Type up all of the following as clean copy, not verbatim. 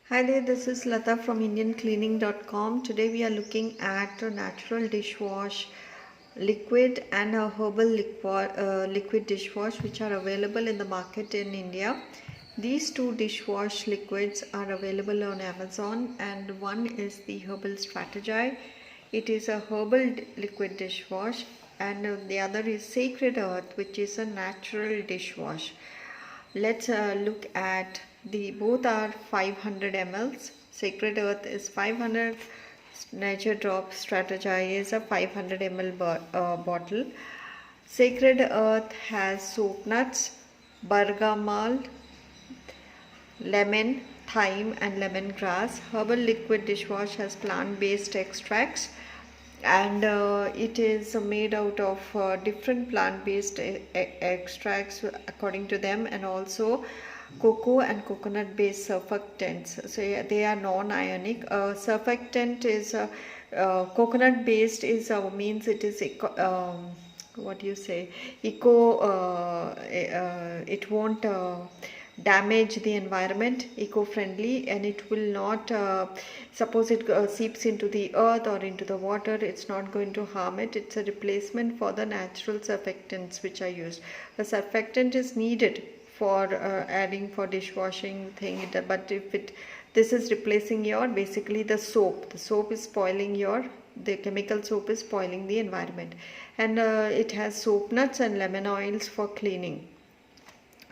Hi there, this is Lata from IndianCleaning.com. Today we are looking at a natural dishwash liquid and a herbal liquid dishwash which are available in the market in India. These two dishwash liquids are available on Amazon, and one is the Herbal Strategy. It is a herbal liquid dishwash, and the other is Sacred Earth, which is a natural dishwash. Let's look at the both are 500 mls. Sacred Earth is 500. Nature Drop Strategy is a 500 ml bottle. Sacred Earth has soap nuts, bergamot, lemon, thyme and lemongrass. Herbal liquid dishwash has plant-based extracts, and it is made out of different plant-based extracts according to them, and also cocoa and coconut based surfactants. So yeah, they are non-ionic. Surfactant is coconut based is means it is what do you say, eco it won't damage the environment, eco-friendly, and it will not suppose it seeps into the earth or into the water, it's not going to harm it. It's a replacement for the natural surfactants which are used. The surfactant is needed for adding for dishwashing thing, but if it this is replacing your basically the soap is spoiling your, the chemical soap is spoiling the environment. And it has soap nuts and lemon oils for cleaning.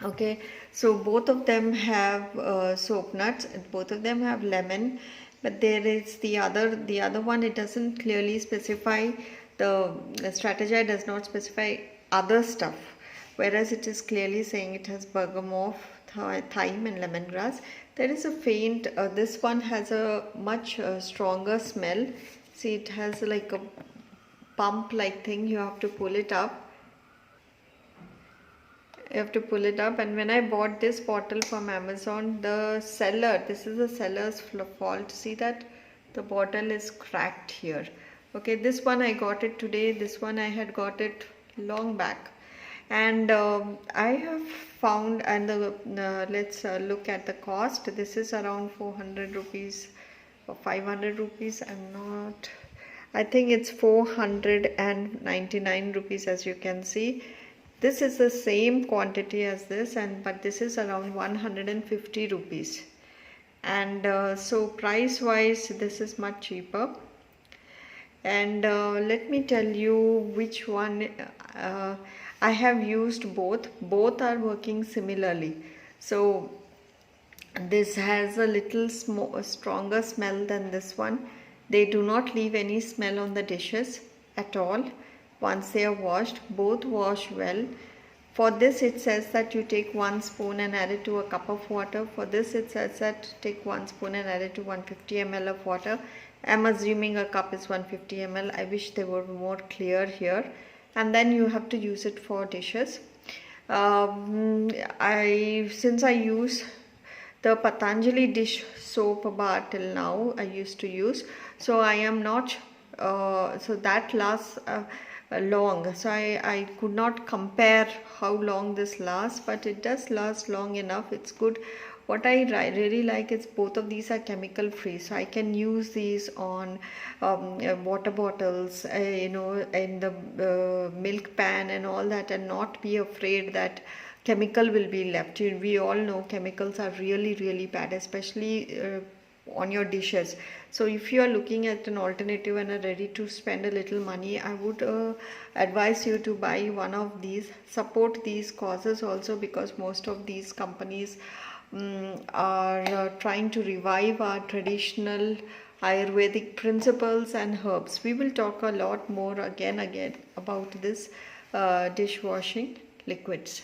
Okay, so both of them have soap nuts, and both of them have lemon, but there is the other one, it doesn't clearly specify, the strategy does not specify other stuff, whereas it is clearly saying it has bergamot, thyme and lemongrass. There is a faint this one has a much stronger smell. See, it has like a pump like thing, you have to pull it up. You have to pull it up. And when I bought this bottle from Amazon, the seller, this is the seller's fault, see that the bottle is cracked here. Okay, this one I got it today, this one I had got it long back. And I have found, and let's look at the cost. This is around 400 rupees or 500 rupees, I think it's 499 rupees, as you can see. This is the same quantity as this, but this is around 150 rupees. And so price wise this is much cheaper. And let me tell you which one I have used. Both are working similarly. So this has a little stronger smell than this one. They do not leave any smell on the dishes at all once they are washed. Both wash well. For this it says that you take 1 spoon and add it to a cup of water. For this it says that take 1 spoon and add it to 150 ml of water. I'm assuming a cup is 150 ml. I wish they were more clear here. And then you have to use it for dishes. Since I use the Patanjali dish soap bar till now, I used to use, so I am not so that lasts long, so I could not compare how long this lasts, but it does last long enough. It's good. What I really like is both of these are chemical free, so I can use these on water bottles, in the milk pan and all that, and not be afraid that chemical will be left. We all know chemicals are really bad, especially on your dishes. So if you are looking at an alternative and are ready to spend a little money, I would advise you to buy one of these. Support these causes also, because most of these companies are trying to revive our traditional Ayurvedic principles and herbs. We will talk a lot more again about this dishwashing liquids.